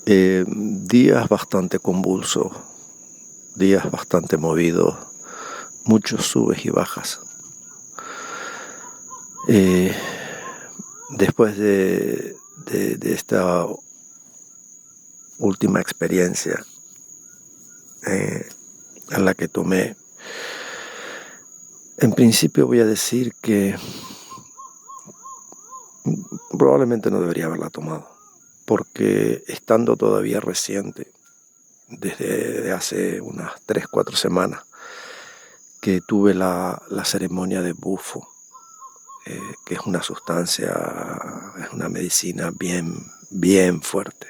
Días bastante convulsos, días bastante movidos, muchos subes y bajas. Eh, Después de esta última experiencia en la que tomé, en principio voy a decir que probablemente no debería haberla tomado, porque estando todavía reciente, desde hace unas 3-4 semanas, que tuve la ceremonia de bufo, que es una sustancia, es una medicina bien fuerte,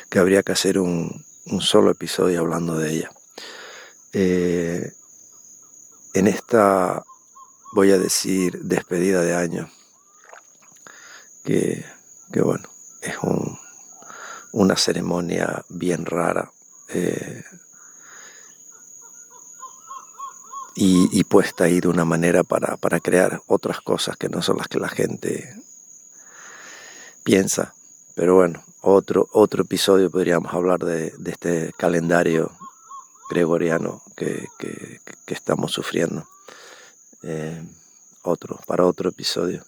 que habría que hacer un solo episodio hablando de ella. En esta, voy a decir, despedida de año, que bueno, es una ceremonia bien rara, y puesta ahí de una manera para crear otras cosas que no son las que la gente piensa. Pero bueno, otro episodio podríamos hablar de este calendario gregoriano que estamos sufriendo. Para otro episodio.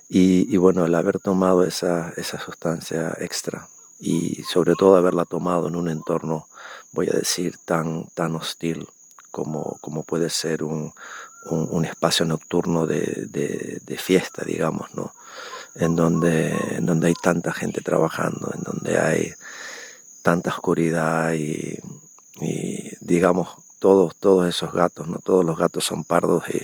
Y bueno, el haber tomado esa sustancia extra, y sobre todo haberla tomado en un entorno, voy a decir, tan hostil como puede ser un espacio nocturno de fiesta, digamos, ¿no? En donde hay tanta gente trabajando, en donde hay tanta oscuridad y digamos, todos esos gatos, ¿no? Todos los gatos son pardos y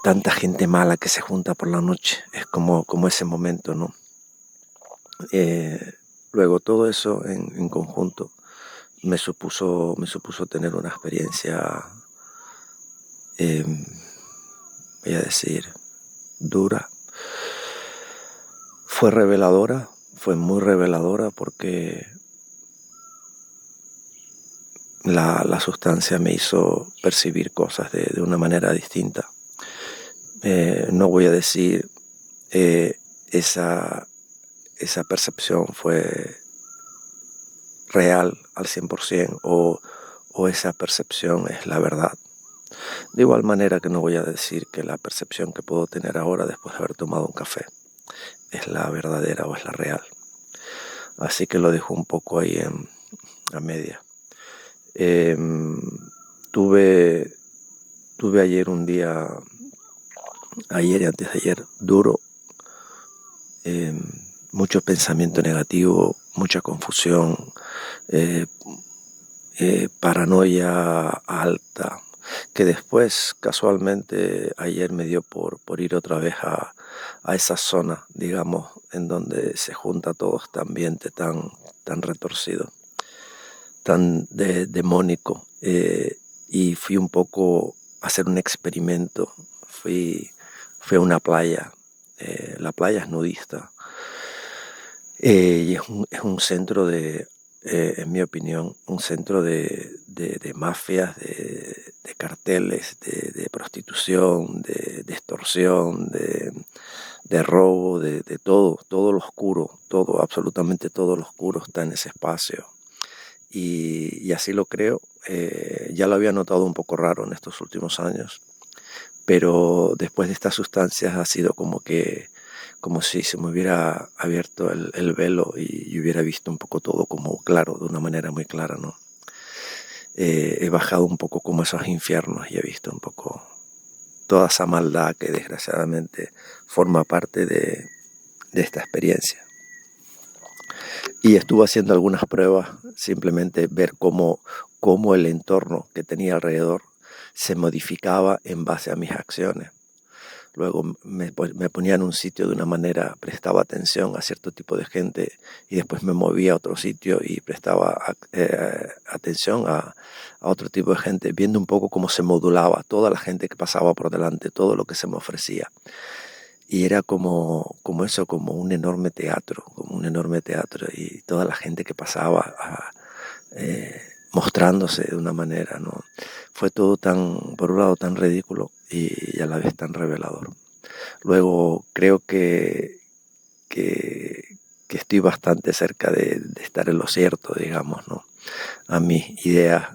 tanta gente mala que se junta por la noche. Es como ese momento, ¿no? Luego todo eso en conjunto me supuso tener una experiencia, voy a decir, dura. Fue reveladora, fue muy reveladora, porque la sustancia me hizo percibir cosas de una manera distinta. No voy a decir esa percepción fue real al 100% o esa percepción es la verdad. De igual manera que no voy a decir que la percepción que puedo tener ahora después de haber tomado un café es la verdadera o es la real. Así que lo dejo un poco ahí a media. Tuve ayer un día, ayer y antes de ayer, duro. Mucho pensamiento negativo, mucha confusión, paranoia alta, que después casualmente ayer me dio por ir otra vez a esa zona, digamos, en donde se junta todo este ambiente tan retorcido, tan demónico, y fui un poco a hacer un experimento. Fui a una playa. La playa es nudista, y es un centro en mi opinión, un centro de mafias, de carteles, de prostitución, de extorsión, de robo, de todo lo oscuro, absolutamente todo lo oscuro está en ese espacio. Y así lo creo. Ya lo había notado un poco raro en estos últimos años, pero después de estas sustancias ha sido como si se me hubiera abierto el velo y hubiera visto un poco todo como claro, de una manera muy clara, ¿no? He bajado un poco como esos infiernos y he visto un poco toda esa maldad que desgraciadamente forma parte de esta experiencia. Y estuve haciendo algunas pruebas, simplemente ver cómo el entorno que tenía alrededor se modificaba en base a mis acciones. Luego me ponía en un sitio de una manera, prestaba atención a cierto tipo de gente, y después me movía a otro sitio y prestaba atención a otro tipo de gente, viendo un poco cómo se modulaba toda la gente que pasaba por delante, todo lo que se me ofrecía. Y era como eso, como un enorme teatro, y toda la gente que pasaba mostrándose de una manera, ¿no? Fue todo por un lado tan ridículo y a la vez tan revelador. Luego creo que estoy bastante cerca de estar en lo cierto, digamos, ¿no? A mis ideas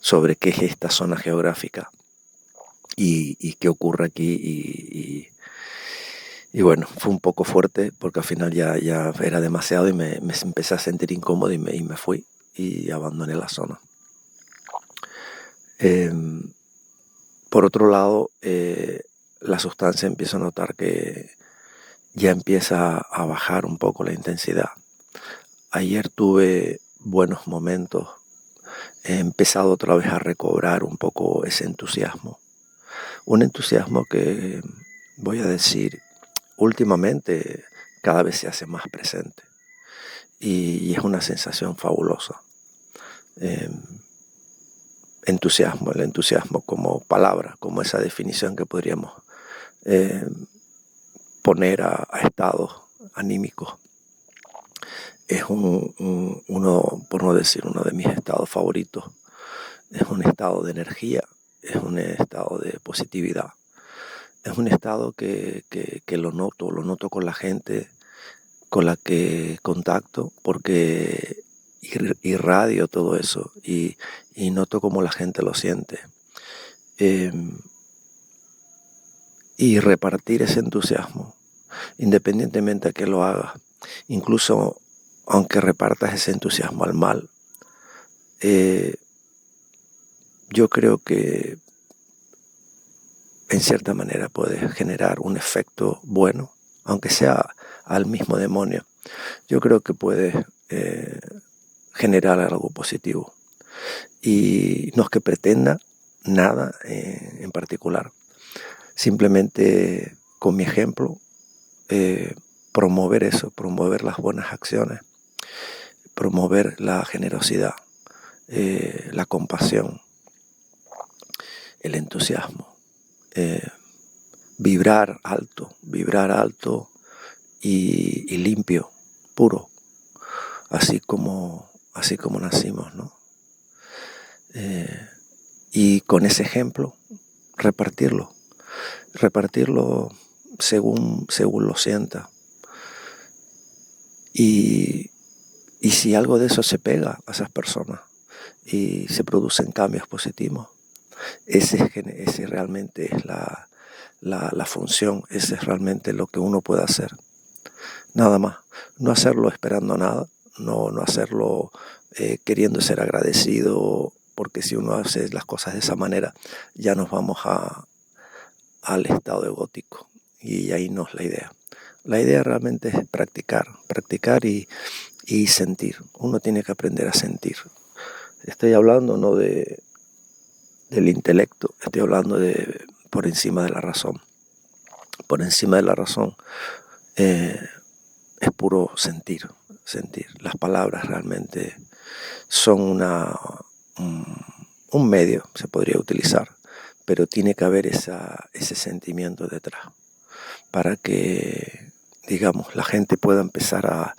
sobre qué es esta zona geográfica y qué ocurre aquí. Y bueno, fue un poco fuerte porque al final ya era demasiado y me empecé a sentir incómodo y me fui y abandoné la zona. Por otro lado, la sustancia empiezo a notar que ya empieza a bajar un poco la intensidad. Ayer tuve buenos momentos, he empezado otra vez a recobrar un poco ese entusiasmo. Un entusiasmo que, voy a decir, últimamente cada vez se hace más presente y es una sensación fabulosa. El entusiasmo como palabra, como esa definición que podríamos poner a estados anímicos. Es uno, por no decir uno de mis estados favoritos. Es un estado de energía, es un estado de positividad. Es un estado que lo noto con la gente con la que contacto, porque irradio todo eso y noto cómo la gente lo siente. Y repartir ese entusiasmo, independientemente de que lo hagas, incluso aunque repartas ese entusiasmo al mal, yo creo que en cierta manera puede generar un efecto bueno, aunque sea al mismo demonio. Yo creo que puede generar algo positivo. Y no es que pretenda nada en particular. Simplemente con mi ejemplo, promover eso, promover las buenas acciones, promover la generosidad, la compasión, el entusiasmo, vibrar alto y limpio, puro, así como nacimos, ¿no? Y con ese ejemplo repartirlo según lo sienta. Y si algo de eso se pega a esas personas y se producen cambios positivos, ese realmente es la función, ese es realmente lo que uno puede hacer. Nada más. No hacerlo esperando nada, no hacerlo queriendo ser agradecido, porque si uno hace las cosas de esa manera, ya nos vamos al estado egótico, y ahí no es la idea. La idea realmente es practicar y sentir. Uno tiene que aprender a sentir. Estoy hablando no del intelecto, estoy hablando de por encima de la razón. Por encima de la razón es puro sentir. Las palabras realmente son un medio, se podría utilizar, pero tiene que haber ese sentimiento detrás para que, digamos, la gente pueda empezar a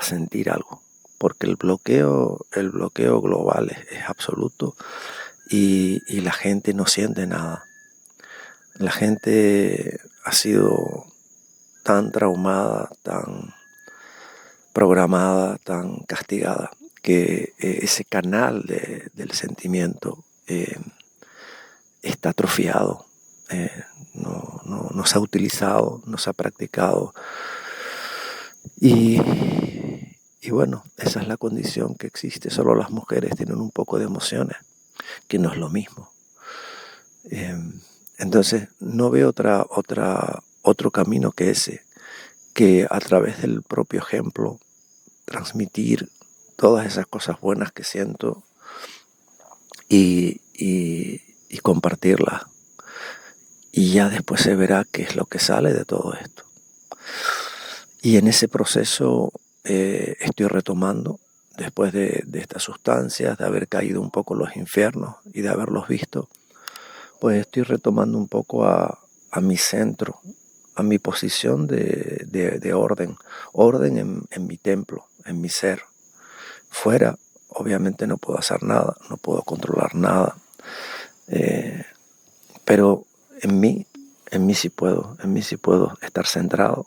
sentir algo, porque el bloqueo global es absoluto y la gente no siente nada. La gente ha sido tan traumada, tan programada, tan castigada, que ese canal del sentimiento está atrofiado, no se ha utilizado, no se ha practicado. Y bueno, esa es la condición que existe. Solo las mujeres tienen un poco de emociones, que no es lo mismo. Entonces no veo otro camino que ese, que a través del propio ejemplo transmitir todas esas cosas buenas que siento y compartirlas. Y ya después se verá qué es lo que sale de todo esto. Y en ese proceso estoy retomando, después de estas sustancias, de haber caído un poco en los infiernos y de haberlos visto, pues estoy retomando un poco a mi centro, a mi posición de orden en mi templo, en mi ser. Fuera, obviamente no puedo hacer nada, no puedo controlar nada, pero en mí sí puedo estar centrado,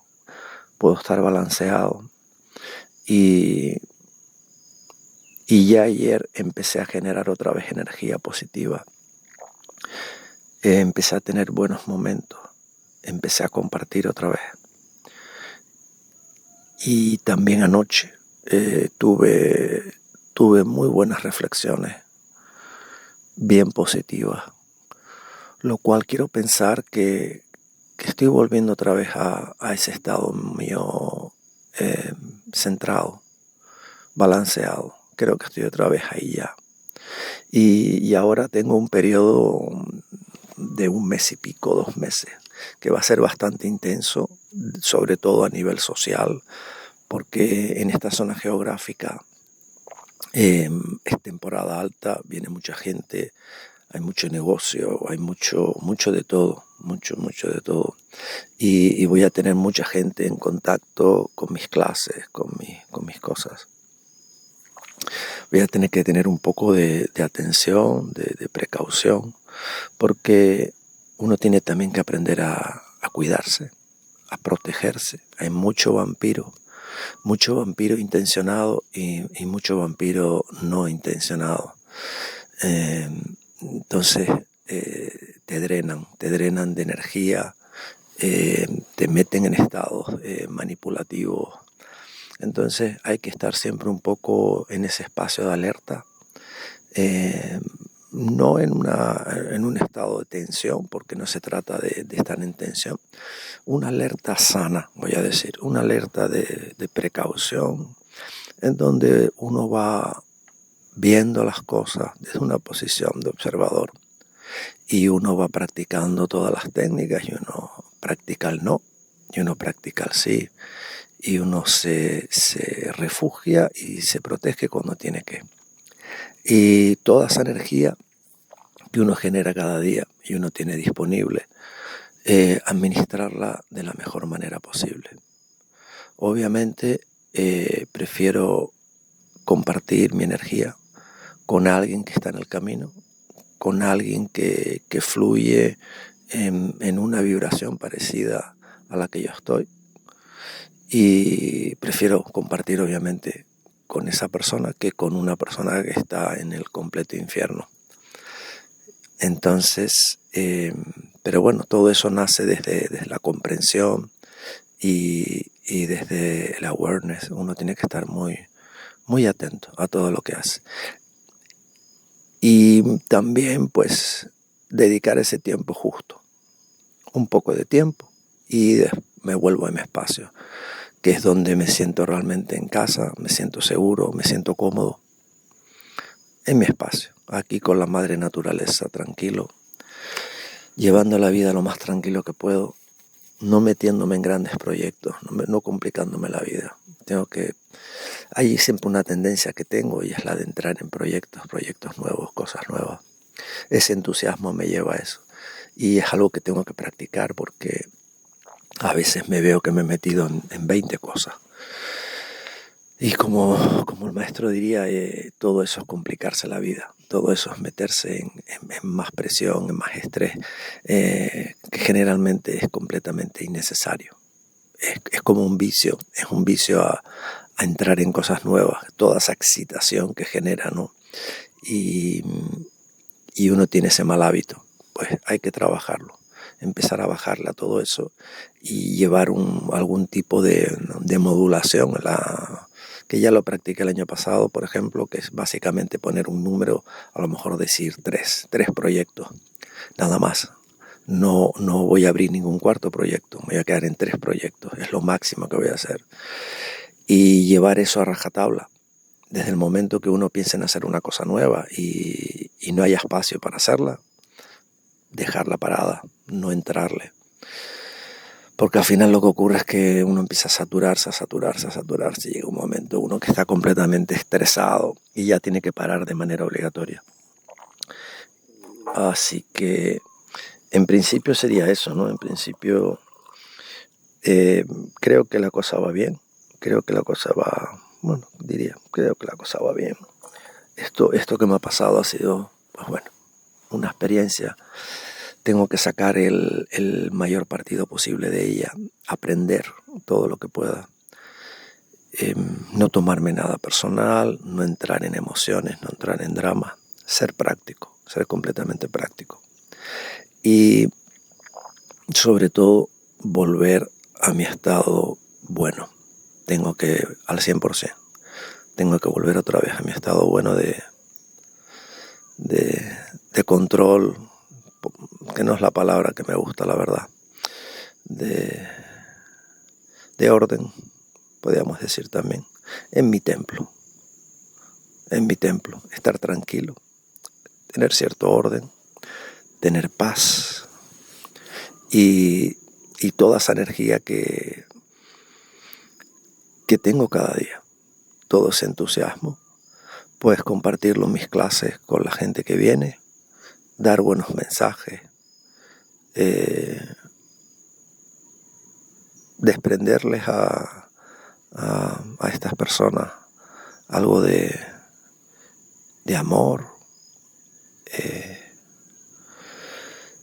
puedo estar balanceado. Y ya ayer empecé a generar otra vez energía positiva. Empecé a tener buenos momentos. Empecé a compartir otra vez. Y también anoche tuve muy buenas reflexiones, bien positivas. Lo cual quiero pensar que estoy volviendo otra vez a ese estado mío centrado, balanceado. Creo que estoy otra vez ahí ya. Y ahora tengo un periodo de 1 mes y pico, 2 meses, que va a ser bastante intenso, sobre todo a nivel social, porque en esta zona geográfica es temporada alta, viene mucha gente, hay mucho negocio, hay mucho de todo, mucho de todo. Y voy a tener mucha gente en contacto con mis clases, con mis cosas. Voy a tener que tener un poco de atención, de precaución, porque uno tiene también que aprender a cuidarse, a protegerse. Hay mucho vampiro intencionado y mucho vampiro no intencionado. Entonces te drenan de energía, te meten en estados manipulativos. Entonces hay que estar siempre un poco en ese espacio de alerta, no en un estado de tensión, porque no se trata de estar en tensión. Una alerta sana, voy a decir, una alerta de precaución, en donde uno va viendo las cosas desde una posición de observador y uno va practicando todas las técnicas, y uno practica el no, y uno practica el sí, y uno se refugia y se protege cuando tiene que. Y toda esa energía que uno genera cada día y uno tiene disponible, administrarla de la mejor manera posible. Obviamente prefiero compartir mi energía con alguien que está en el camino, con alguien que fluye en una vibración parecida a la que yo estoy, y prefiero compartir obviamente con esa persona que con una persona que está en el completo infierno. Entonces, pero bueno, todo eso nace desde la comprensión y desde el awareness. Uno tiene que estar muy atento a todo lo que hace. Y también pues dedicar ese tiempo justo, un poco de tiempo, y me vuelvo a mi espacio, que es donde me siento realmente en casa, me siento seguro, me siento cómodo, en mi espacio, aquí con la madre naturaleza, tranquilo, llevando la vida lo más tranquilo que puedo, no metiéndome en grandes proyectos, no complicándome la vida. Hay siempre una tendencia que tengo, y es la de entrar en proyectos nuevos, cosas nuevas. Ese entusiasmo me lleva a eso, y es algo que tengo que practicar, porque a veces me veo que me he metido en 20 cosas. Y como el maestro diría, todo eso es complicarse la vida, todo eso es meterse en más presión, en más estrés, que generalmente es completamente innecesario. Es como un vicio, es un vicio a entrar en cosas nuevas, toda esa excitación que genera, ¿no? Y uno tiene ese mal hábito, pues hay que trabajarlo, empezar a bajarle a todo eso y llevar algún tipo de modulación, que ya lo practiqué el año pasado, por ejemplo, que es básicamente poner un número, a lo mejor decir tres proyectos, nada más. No voy a abrir ningún cuarto proyecto, me voy a quedar en 3 proyectos, es lo máximo que voy a hacer. Y llevar eso a rajatabla. Desde el momento que uno piensa en hacer una cosa nueva y no hay espacio para hacerla, dejarla parada, no entrarle. Porque al final lo que ocurre es que uno empieza a saturarse, y llega un momento uno que está completamente estresado y ya tiene que parar de manera obligatoria. Así que en principio sería eso, ¿no? En principio creo que la cosa va bien, creo que la cosa va bien. Esto que me ha pasado ha sido, pues bueno, una experiencia tengo que sacar el mayor partido posible de ella, aprender todo lo que pueda. No tomarme nada personal, no entrar en emociones, no entrar en drama, ser práctico, ser completamente práctico. Y sobre todo volver a mi estado bueno. Tengo que, al 100%, tengo que volver otra vez a mi estado bueno de control, que no es la palabra que me gusta, la verdad, de orden, podríamos decir también, en mi templo, estar tranquilo, tener cierto orden, tener paz y toda esa energía que tengo cada día, todo ese entusiasmo, pues compartirlo en mis clases con la gente que viene, dar buenos mensajes, desprenderles a estas personas algo de amor,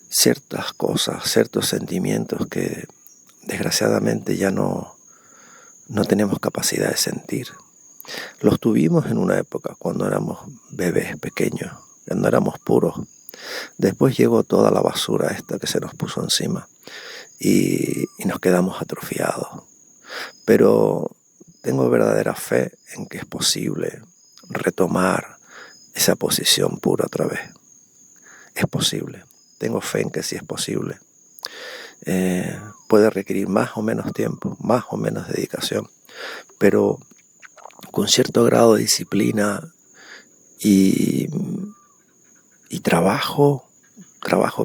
ciertas cosas, ciertos sentimientos que desgraciadamente ya no tenemos capacidad de sentir. Los tuvimos en una época cuando éramos bebés pequeños, cuando éramos puros. Después llegó toda la basura esta que se nos puso encima y nos quedamos atrofiados. Pero tengo verdadera fe en que es posible retomar esa posición pura otra vez. Es posible. Tengo fe en que sí es posible. Puede requerir más o menos tiempo, más o menos dedicación, pero con cierto grado de disciplina y trabajo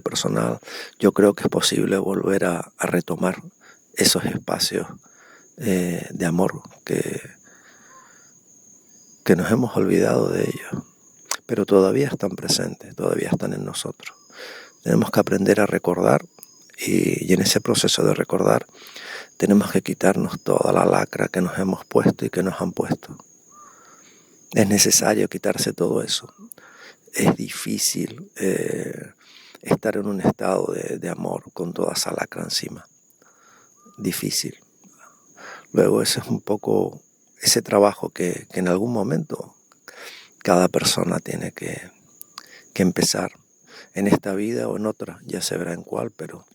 personal, yo creo que es posible volver a retomar esos espacios de amor que nos hemos olvidado de ellos, pero todavía están presentes, todavía están en nosotros. Tenemos que aprender a recordar y en ese proceso de recordar tenemos que quitarnos toda la lacra que nos hemos puesto y que nos han puesto. Es necesario quitarse todo eso. Es difícil estar en un estado de amor con toda esa lacra encima. Difícil. Luego ese es un poco ese trabajo que en algún momento cada persona tiene que empezar. En esta vida o en otra, ya se verá en cuál, pero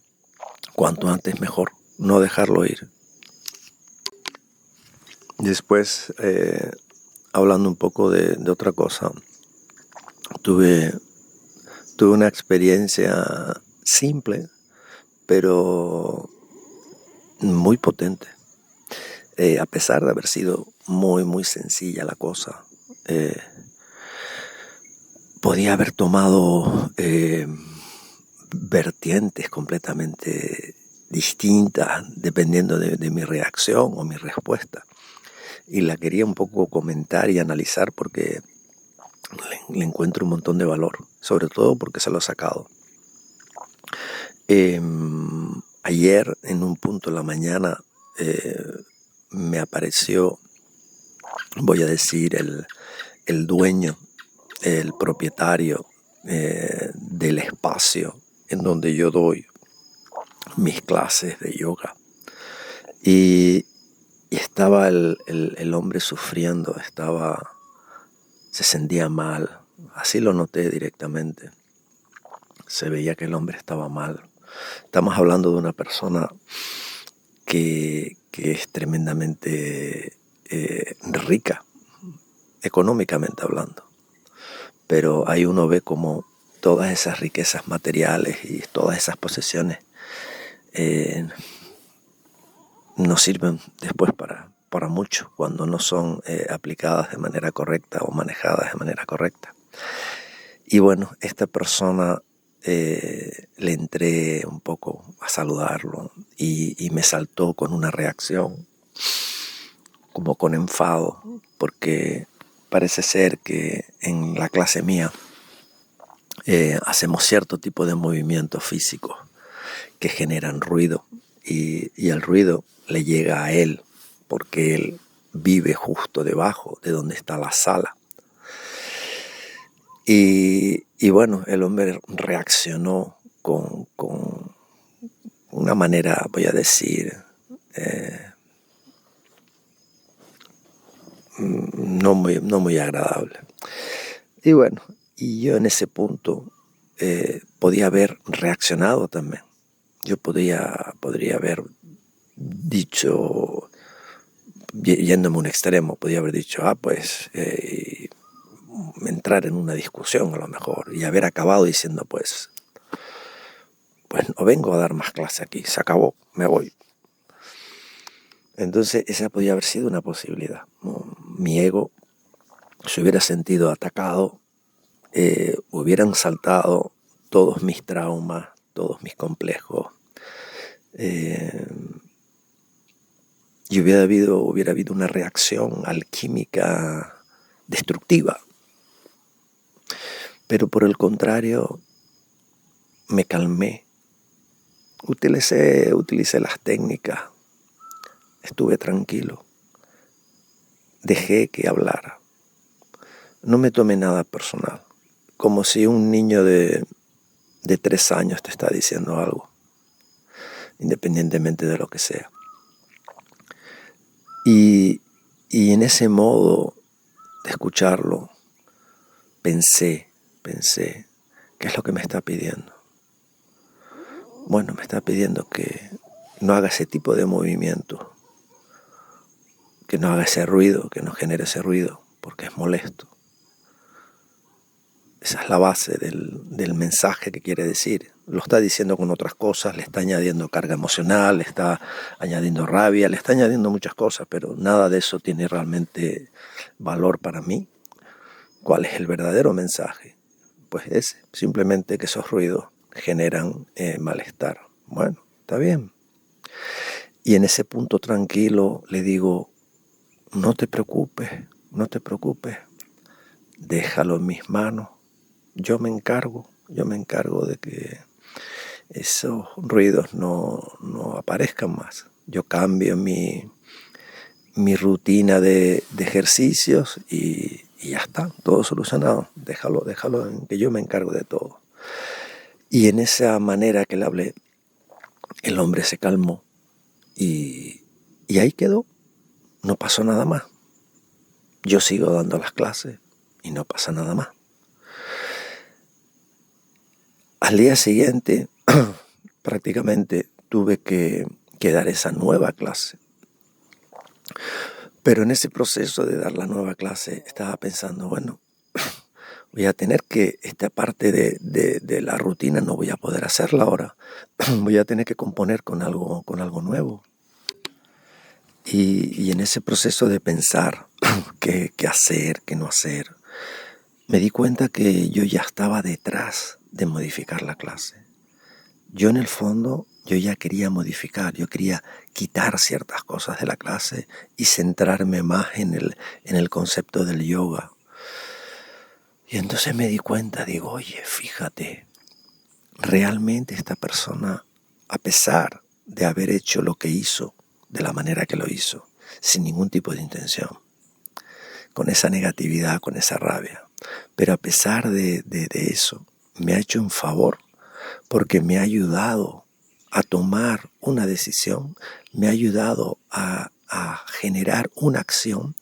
cuanto antes mejor, no dejarlo ir. Después, hablando un poco de otra cosa, tuve una experiencia simple, pero muy potente. A pesar de haber sido muy, muy sencilla la cosa, podía haber tomado vertientes completamente distintas dependiendo de mi reacción o mi respuesta. Y la quería un poco comentar y analizar porque le encuentro un montón de valor, sobre todo porque se lo he sacado. Ayer, en un punto de la mañana, me apareció, voy a decir, el dueño, el propietario del espacio en donde yo doy mis clases de yoga. Y estaba el hombre sufriendo, se sentía mal. Así lo noté directamente. Se veía que el hombre estaba mal. Estamos hablando de una persona que es tremendamente rica, económicamente hablando. Pero ahí uno ve como todas esas riquezas materiales y todas esas posesiones no sirven después para mucho cuando no son aplicadas de manera correcta o manejadas de manera correcta. Y bueno, esta persona le entré un poco a saludarlo y me saltó con una reacción como con enfado, porque parece ser que en la clase mía hacemos cierto tipo de movimientos físicos que generan ruido y el ruido le llega a él porque él vive justo debajo de donde está la sala. Y bueno, el hombre reaccionó con una manera, voy a decir, no muy agradable. Y bueno, y yo en ese punto podía haber reaccionado también. Yo podría haber dicho, yéndome a un extremo, podía haber dicho, pues entrar en una discusión a lo mejor y haber acabado diciendo, pues no vengo a dar más clase aquí, se acabó, me voy. Entonces esa podía haber sido una posibilidad, ¿no? Mi ego se hubiera sentido atacado, hubieran saltado todos mis traumas, todos mis complejos, y hubiera habido una reacción alquímica destructiva. Pero por el contrario, me calmé, utilicé las técnicas, estuve tranquilo, dejé que hablara. No me tomé nada personal, como si un niño de 3 años te está diciendo algo, independientemente de lo que sea. Y en ese modo de escucharlo, pensé, ¿qué es lo que me está pidiendo? Bueno, me está pidiendo que no haga ese tipo de movimiento, que no haga ese ruido, que no genere ese ruido, porque es molesto. Esa es la base del mensaje que quiere decir. Lo está diciendo con otras cosas, le está añadiendo carga emocional, le está añadiendo rabia, le está añadiendo muchas cosas, pero nada de eso tiene realmente valor para mí. ¿Cuál es el verdadero mensaje? Pues ese, simplemente que esos ruidos generan malestar. Bueno, está bien. Y en ese punto tranquilo le digo, no te preocupes, déjalo en mis manos, yo me encargo de que esos ruidos no aparezcan más. Yo cambio mi rutina de ejercicios y ya está, todo solucionado. Déjalo en que yo me encargo de todo. Y en esa manera que le hablé, el hombre se calmó y ahí quedó. No pasó nada más. Yo sigo dando las clases y no pasa nada más. Al día siguiente, prácticamente tuve que dar esa nueva clase. Pero en ese proceso de dar la nueva clase estaba pensando, bueno, voy a tener que, esta parte de la rutina no voy a poder hacerla ahora. Voy a tener que componer con algo nuevo. Y en ese proceso de pensar qué hacer, qué no hacer, me di cuenta que yo ya estaba detrás de modificar la clase. Yo en el fondo, yo ya quería modificar, yo quería quitar ciertas cosas de la clase y centrarme más en el concepto del yoga. Y entonces me di cuenta, digo, oye, fíjate, realmente esta persona, a pesar de haber hecho lo que hizo, de la manera que lo hizo, sin ningún tipo de intención, con esa negatividad, con esa rabia, pero a pesar de eso, me ha hecho un favor, porque me ha ayudado a tomar una decisión, me ha ayudado a generar una acción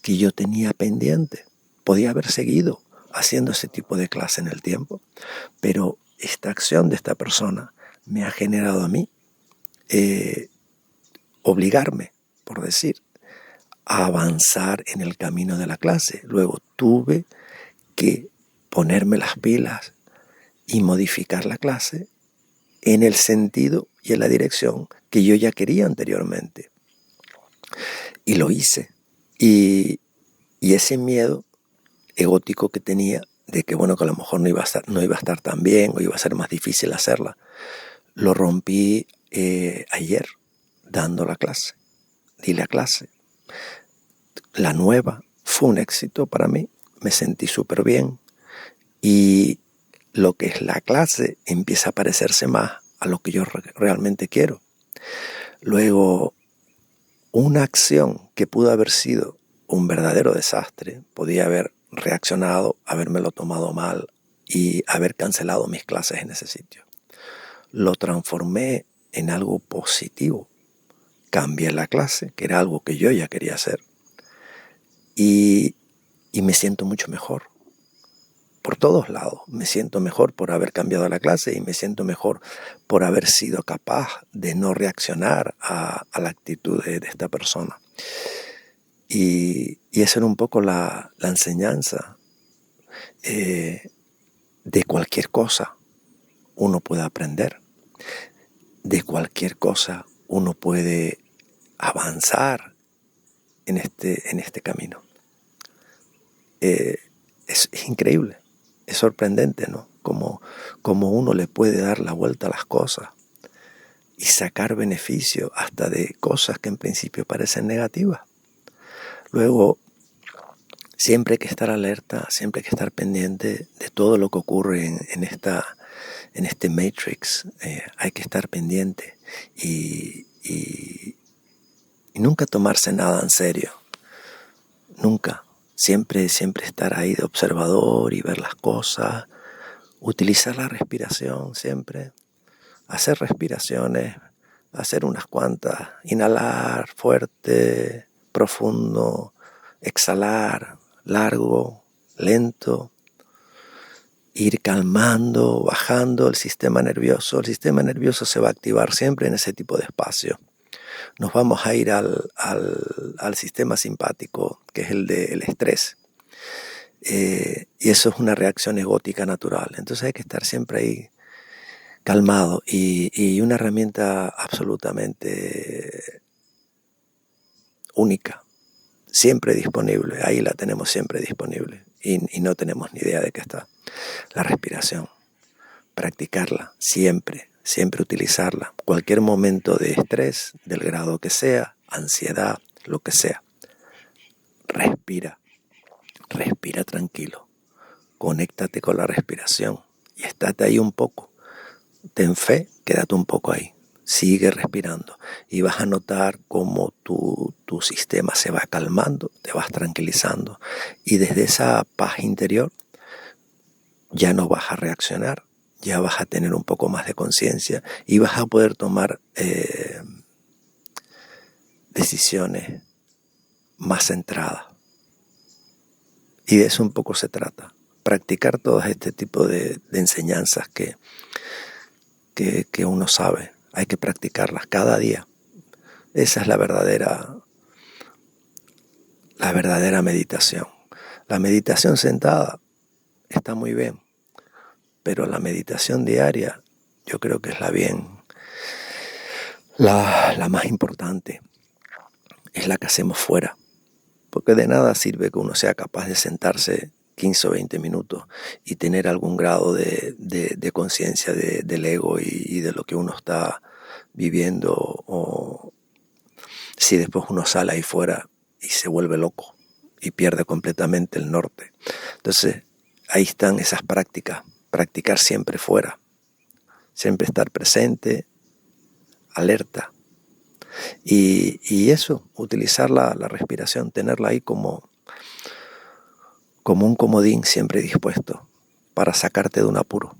que yo tenía pendiente. Podía haber seguido haciendo ese tipo de clase en el tiempo, pero esta acción de esta persona me ha generado a mí obligarme, por decir, a avanzar en el camino de la clase. Luego tuve que ponerme las pilas y modificar la clase en el sentido y en la dirección que yo ya quería anteriormente. Y lo hice. Y ese miedo egótico que tenía de que, bueno, que a lo mejor no iba a estar tan bien o iba a ser más difícil hacerla, lo rompí ayer dando la clase. Di la clase. La nueva fue un éxito para mí. Me sentí súper bien. Y lo que es la clase empieza a parecerse más a lo que yo realmente quiero. Luego, una acción que pudo haber sido un verdadero desastre, podía haber reaccionado, habérmelo tomado mal y haber cancelado mis clases en ese sitio. lo transformé en algo positivo. Cambié la clase, que era algo que yo ya quería hacer, y me siento mucho mejor. Por todos lados. Me siento mejor por haber cambiado la clase y me siento mejor por haber sido capaz de no reaccionar a la actitud de esta persona. Y esa era un poco la enseñanza. De cualquier cosa uno puede aprender. De cualquier cosa uno puede avanzar en este camino. Es increíble. Es sorprendente, ¿no? Como uno le puede dar la vuelta a las cosas y sacar beneficio hasta de cosas que en principio parecen negativas. Luego, siempre hay que estar alerta, siempre hay que estar pendiente de todo lo que ocurre en este Matrix. Hay que estar pendiente y nunca tomarse nada en serio. Nunca. Siempre estar ahí de observador y ver las cosas, utilizar la respiración siempre, hacer respiraciones, hacer unas cuantas, inhalar fuerte, profundo, exhalar, largo, lento, ir calmando, bajando el sistema nervioso. El sistema nervioso se va a activar siempre en ese tipo de espacio. Nos vamos a ir al sistema simpático, que es el del estrés. Y eso es una reacción egótica natural. Entonces hay que estar siempre ahí calmado y una herramienta absolutamente única, siempre disponible. Ahí la tenemos siempre disponible y no tenemos ni idea de qué está. La respiración, practicarla siempre utilizarla. Cualquier momento de estrés, del grado que sea, ansiedad, lo que sea. Respira tranquilo. Conéctate con la respiración y estate ahí un poco. Ten fe, quédate un poco ahí. Sigue respirando y vas a notar cómo tu sistema se va calmando, te vas tranquilizando y desde esa paz interior ya no vas a reaccionar. Ya vas a tener un poco más de conciencia y vas a poder tomar decisiones más centradas. Y de eso un poco se trata. Practicar todo este tipo de enseñanzas que uno sabe. Hay que practicarlas cada día. Esa es la verdadera meditación. La meditación sentada está muy bien. Pero la meditación diaria yo creo que es la más importante. Es la que hacemos fuera. Porque de nada sirve que uno sea capaz de sentarse 15 o 20 minutos y tener algún grado de conciencia del ego y de lo que uno está viviendo, o si después uno sale ahí fuera y se vuelve loco y pierde completamente el norte. Entonces, ahí están esas prácticas. Practicar siempre fuera, siempre estar presente, alerta. Y eso, utilizar la respiración, tenerla ahí como un comodín siempre dispuesto para sacarte de un apuro.